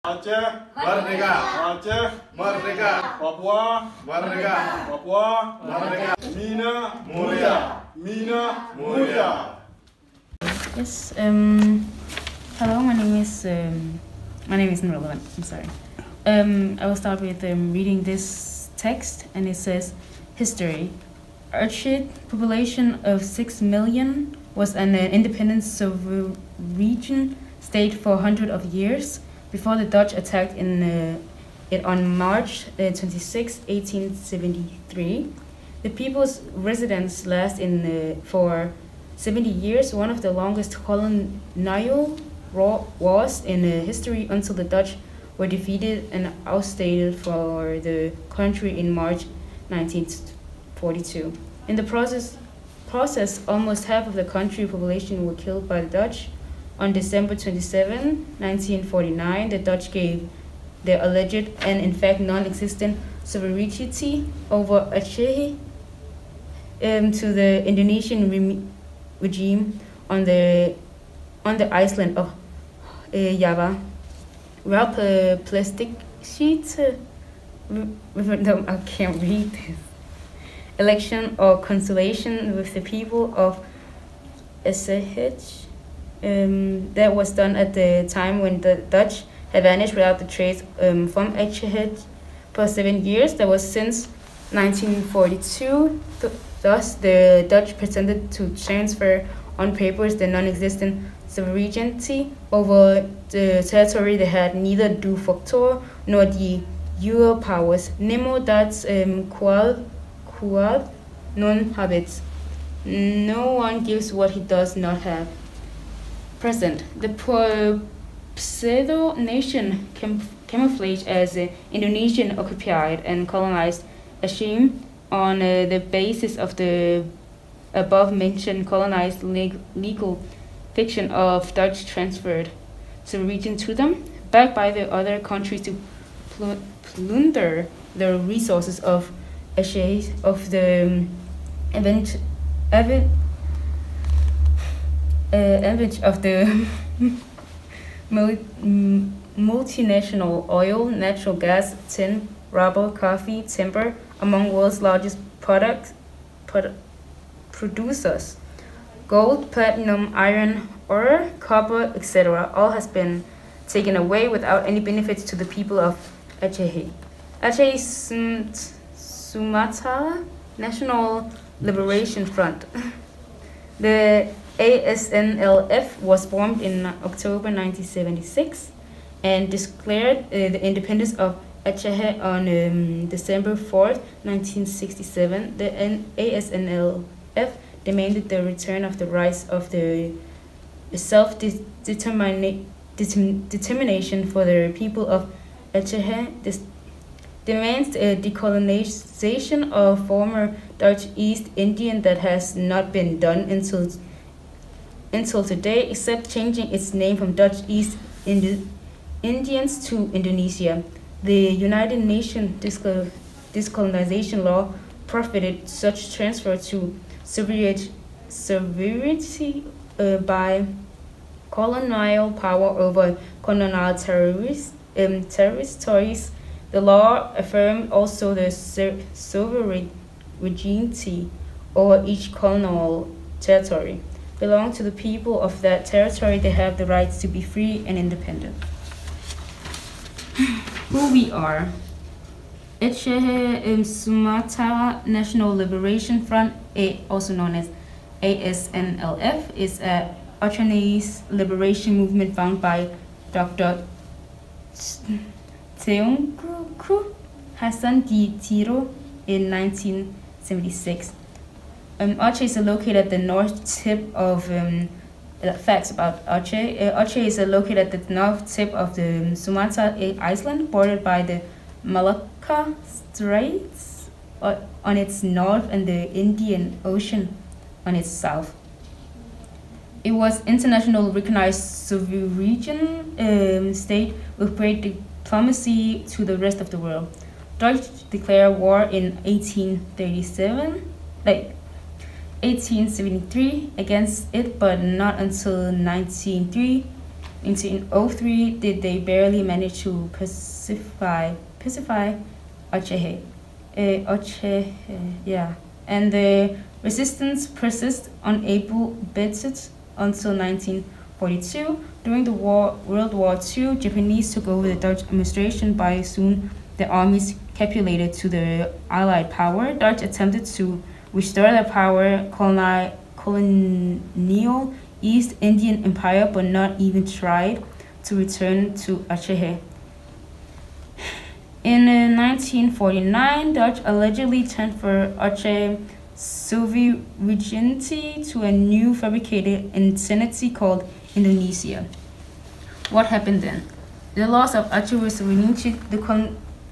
Aceh merdeka. Aceh merdeka. Papua merdeka. Papua merdeka. Mina mulia. Mina mulia. Yes. Hello. My name is irrelevant. I'm sorry. I will start with reading this text, and it says, history. Aceh population of 6 million was an independent sovereign state for hundreds of years before the Dutch attacked it on March 26, 1873. The people's residence lasted for 70 years, one of the longest colonial wars in history, until the Dutch were defeated and ousted for the country in March 1942. In the process, almost half of the country population were killed by the Dutch. On December 27, 1949, the Dutch gave their alleged and in fact non-existent sovereignty over Aceh to the Indonesian regime on the island of Java. Without plastic sheets, I can't read this. Election or consultation with the people of Aceh. That was done at the time when the Dutch had vanished without the trace from Aceh for 7 years. That was since 1942. Thus, the Dutch pretended to transfer on papers the non-existent sovereignty over the territory they had neither de facto nor de jure powers. Nemo dat quod non habet. No one gives what he does not have. Present. The pseudo nation camouflaged as Indonesian occupied and colonized Aceh on the basis of the above-mentioned colonized legal fiction of Dutch transferred the region to them, backed by the other countries to plunder the resources of Aceh of the advantage of the multinational oil, natural gas, tin, rubber, coffee, timber, among world's largest producers. Gold, platinum, iron ore, copper, etc. all has been taken away without any benefits to the people of Aceh. Aceh Sumatra National Liberation Front. The ASNLF was formed in October 1976 and declared the independence of Aceh on December 4th, 1967. The ASNLF demanded the return of the rights of the self-determination for the people of Aceh. This demands a decolonization of former Dutch East Indian that has not been done until today, except changing its name from Dutch East Indians to Indonesia. The United Nations decolonization law prohibited such transfer to sovereignty by colonial power over colonial territories. The law affirmed also the sovereignty over each colonial territory belong to the people of that territory. They have the right to be free and independent. Who we are. Aceh Sumatra National Liberation Front, also known as ASNLF, is a Acehese liberation movement founded by Dr. Teungku Hassan di Tiro in 1976. Aceh is located at the north tip of facts about Aceh. Aceh is located at the north tip of the Sumatra Island, bordered by the Malacca Straits on its north and the Indian Ocean on its south. It was internationally recognized sovereign state with great diplomacy to the rest of the world. Dutch declared war in 1873 against it, but not until 1903 1903 did they barely manage to pacify Aceh. And the resistance persisted unable basis until 1942. During the World War II, Japanese took over the Dutch administration. By soon, the armies capitulated to the Allied power. Dutch attempted to restore their power, colonial East Indian Empire, but not even tried to return to Aceh. In 1949, Dutch allegedly transferred Aceh sovereignty to a new fabricated entity called Indonesia. What happened then? The loss of Aceh sovereignty,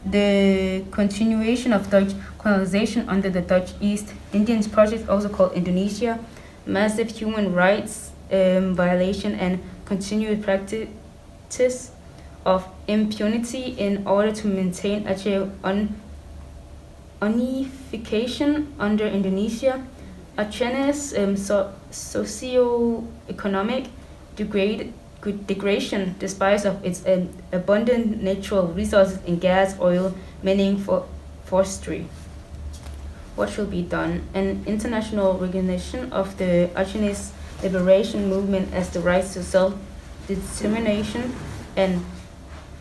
the continuation of Dutch colonization under the Dutch East Indians Project, also called Indonesia, massive human rights violation, and continued practice of impunity in order to maintain Aceh unification under Indonesia. Aceh's socio-economic degradation, despite of its abundant natural resources in gas, oil, mining, forestry. What should be done? An international recognition of the Aceh's liberation movement as the rights to self-determination and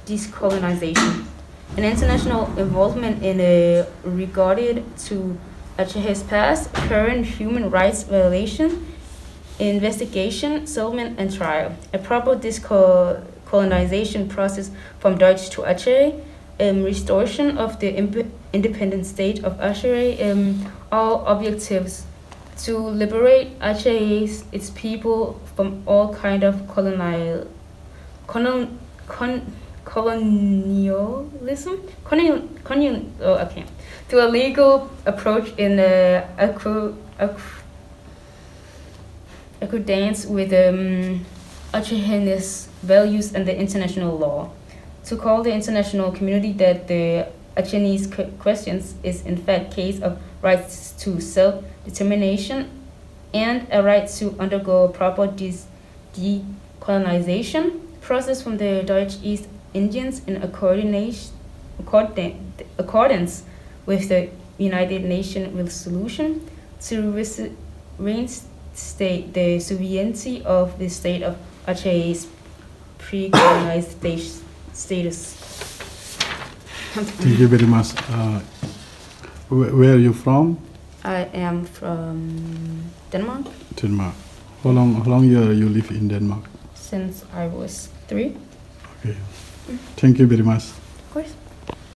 decolonization. An international involvement in regarded to Aceh's past, current human rights violation, investigation, settlement, and trial. A proper decolonization process from Dutch to Aceh, restoration of the independent state of Aceh, all objectives to liberate Aceh, its people, from all kind of colonialism, to a legal approach in accordance with Aceh's values and the international law. To call the international community that the Aceh's questions is in fact case of rights to self-determination and a right to undergo a proper decolonization process from the Dutch East Indians in accordance with the United Nations resolution to reinstate the sovereignty of the state of Aceh's pre-colonized status. Thank you very much. Where are you from? I am from Denmark. Denmark. How long you live in Denmark? Since I was 3. Okay. Thank you very much. Of course.